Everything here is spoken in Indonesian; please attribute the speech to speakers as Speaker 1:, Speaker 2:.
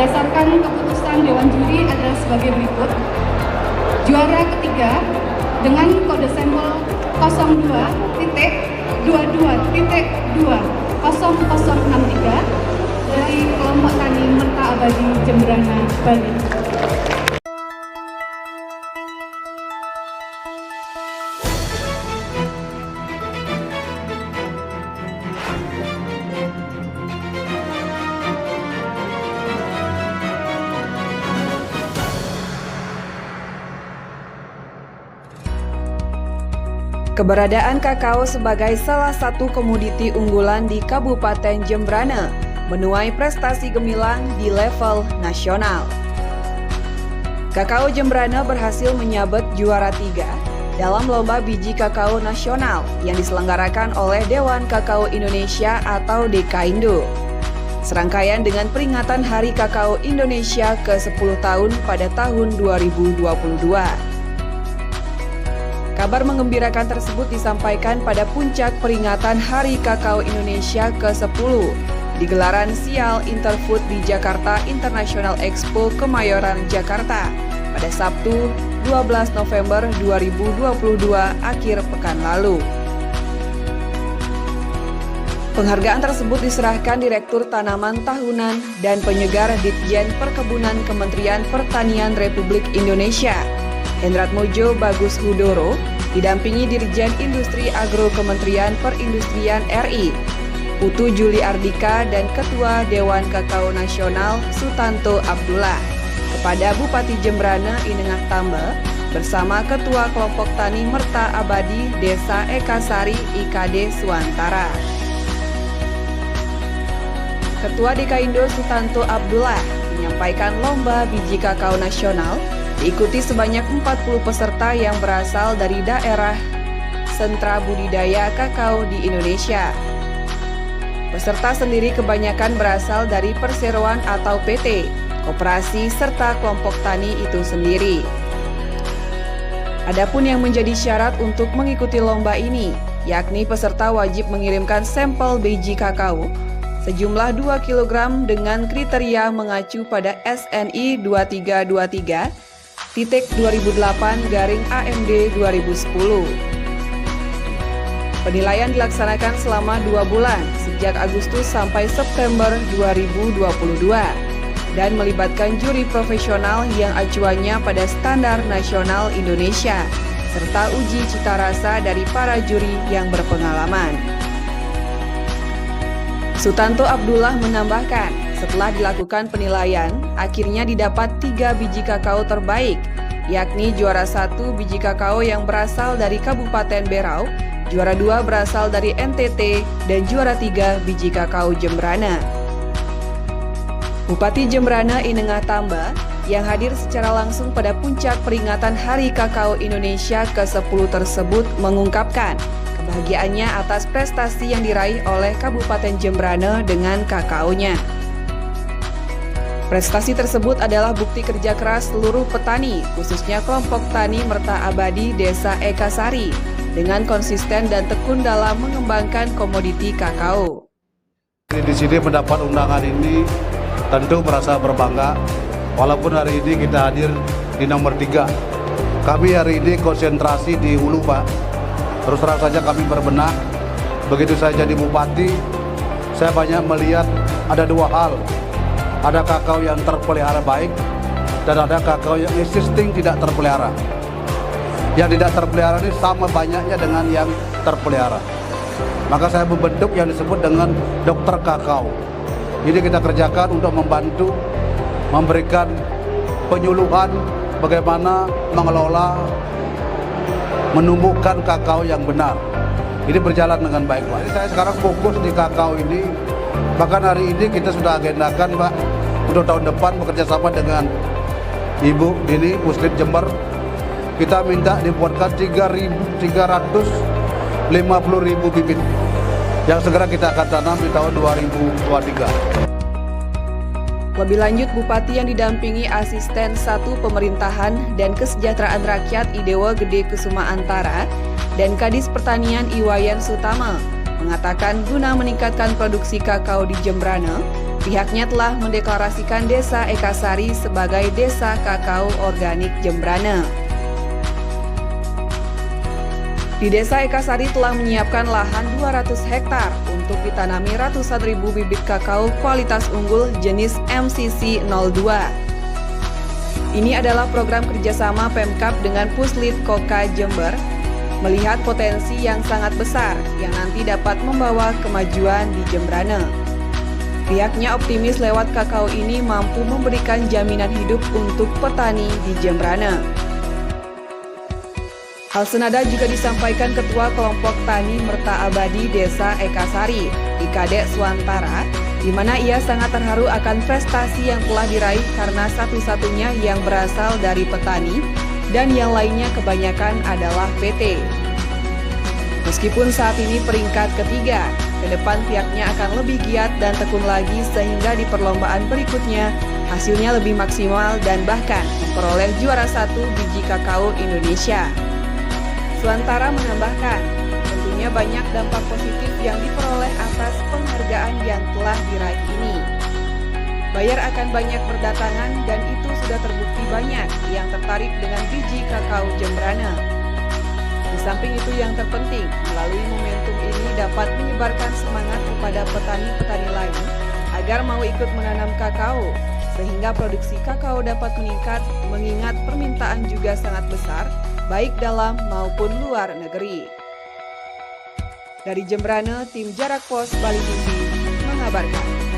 Speaker 1: Berdasarkan keputusan Dewan Juri adalah sebagai berikut. Juara ketiga dengan kode sampel 02.22.2063 dari kelompok tani Merta Abadi Jembrana, Bali.
Speaker 2: Keberadaan kakao sebagai salah satu komoditi unggulan di Kabupaten Jembrana menuai prestasi gemilang di level nasional. Kakao Jembrana berhasil menyabet juara 3 dalam Lomba Biji Kakao Nasional yang diselenggarakan oleh Dewan Kakao Indonesia atau DKINDO. Serangkaian dengan peringatan Hari Kakao Indonesia ke-10 tahun pada tahun 2022. Kabar menggembirakan tersebut disampaikan pada puncak peringatan Hari Kakao Indonesia ke-10 di gelaran Sial Interfood di Jakarta International Expo Kemayoran, Jakarta pada Sabtu 12 November 2022 akhir pekan lalu. Penghargaan tersebut diserahkan Direktur Tanaman Tahunan dan Penyegar Ditjen Perkebunan Kementerian Pertanian Republik Indonesia, Hendratmojo Bagus Hudoro, didampingi Dirjen Industri Agro Kementerian Perindustrian RI, Putu Juli Ardika, dan Ketua Dewan Kakao Nasional Sutanto Abdullah, kepada Bupati Jembrana Inengah Tambel, bersama Ketua Kelompok Tani Merta Abadi Desa Ekasari IKD Suantara. Ketua DKINDO Sutanto Abdullah menyampaikan Lomba Biji Kakao Nasional diikuti sebanyak 40 peserta yang berasal dari daerah sentra budidaya kakao di Indonesia. Peserta sendiri kebanyakan berasal dari perseroan atau PT, koperasi, serta kelompok tani itu sendiri. Adapun yang menjadi syarat untuk mengikuti lomba ini, yakni peserta wajib mengirimkan sampel biji kakao sejumlah 2 kg dengan kriteria mengacu pada SNI 2323/2008/AMD 2010. Penilaian dilaksanakan selama 2 bulan sejak Agustus sampai September 2022 dan melibatkan juri profesional yang acuannya pada standar nasional Indonesia serta uji cita rasa dari para juri yang berpengalaman. Sutanto Abdullah menambahkan, setelah dilakukan penilaian, akhirnya didapat 3 biji kakao terbaik, yakni juara 1 biji kakao yang berasal dari Kabupaten Berau, juara 2 berasal dari NTT, dan juara 3 biji kakao Jembrana. Bupati Jembrana Inengah Tambel yang hadir secara langsung pada puncak peringatan Hari Kakao Indonesia ke-10 tersebut mengungkapkan kebahagiaannya atas prestasi yang diraih oleh Kabupaten Jembrana dengan kakaonya. Prestasi tersebut adalah bukti kerja keras seluruh petani, khususnya kelompok tani Merta Abadi Desa Ekasari, dengan konsisten dan tekun dalam mengembangkan komoditi kakao.
Speaker 3: Di sini mendapat undangan ini tentu merasa berbangga, walaupun hari ini kita hadir di nomor 3. Kami hari ini konsentrasi di hulu, Pak. Terus terang saja kami berbenah, begitu saya jadi bupati, saya banyak melihat ada 2 hal. Ada kakao yang terpelihara baik, dan ada kakao yang existing tidak terpelihara. Yang tidak terpelihara ini sama banyaknya dengan yang terpelihara. Maka saya membentuk yang disebut dengan dokter kakao. Ini kita kerjakan untuk membantu, memberikan penyuluhan bagaimana mengelola, menumbuhkan kakao yang benar. Ini berjalan dengan baik, Pak. Jadi saya sekarang fokus di kakao ini. Bahkan hari ini kita sudah agendakan, Pak, untuk tahun depan bekerja sama dengan Ibu ini Muslim Jember. Kita minta dibuatkan 350.000 bibit yang segera kita akan tanam di tahun 2023.
Speaker 2: Lebih lanjut, Bupati yang didampingi Asisten 1 Pemerintahan dan Kesejahteraan Rakyat Idewa Gede Kusuma Antara dan Kadis Pertanian Iwayan Sutama mengatakan guna meningkatkan produksi kakao di Jembrana, pihaknya telah mendeklarasikan Desa Ekasari sebagai Desa Kakao Organik Jembrana. Di Desa Ekasari telah menyiapkan lahan 200 hektar untuk ditanami ratusan ribu bibit kakao kualitas unggul jenis MCC 02. Ini adalah program kerjasama Pemkab dengan Puslit Koka Jember, melihat potensi yang sangat besar yang nanti dapat membawa kemajuan di Jembrana. Pihaknya optimis lewat kakao ini mampu memberikan jaminan hidup untuk petani di Jembrana. Hal senada juga disampaikan Ketua Kelompok Tani Merta Abadi Desa Ekasari, Ikade Swantara, di mana ia sangat terharu akan prestasi yang telah diraih karena satu-satunya yang berasal dari petani dan yang lainnya kebanyakan adalah PT. Meskipun saat ini peringkat ketiga, ke depan pihaknya akan lebih giat dan tekun lagi sehingga di perlombaan berikutnya hasilnya lebih maksimal dan bahkan memperoleh juara 1 biji kakao Indonesia. Swantara menambahkan, tentunya banyak dampak positif yang diperoleh atas penghargaan yang telah diraih ini. Buyer akan banyak berdatangan dan itu sudah terbukti banyak yang tertarik dengan biji kakao Jembrana. Di samping itu yang terpenting, melalui momentum ini dapat menyebarkan semangat kepada petani-petani lain agar mau ikut menanam kakao, sehingga produksi kakao dapat meningkat mengingat permintaan juga sangat besar, baik dalam maupun luar negeri. Dari Jembrana, tim Jarak Pos Bali TV mengabarkan.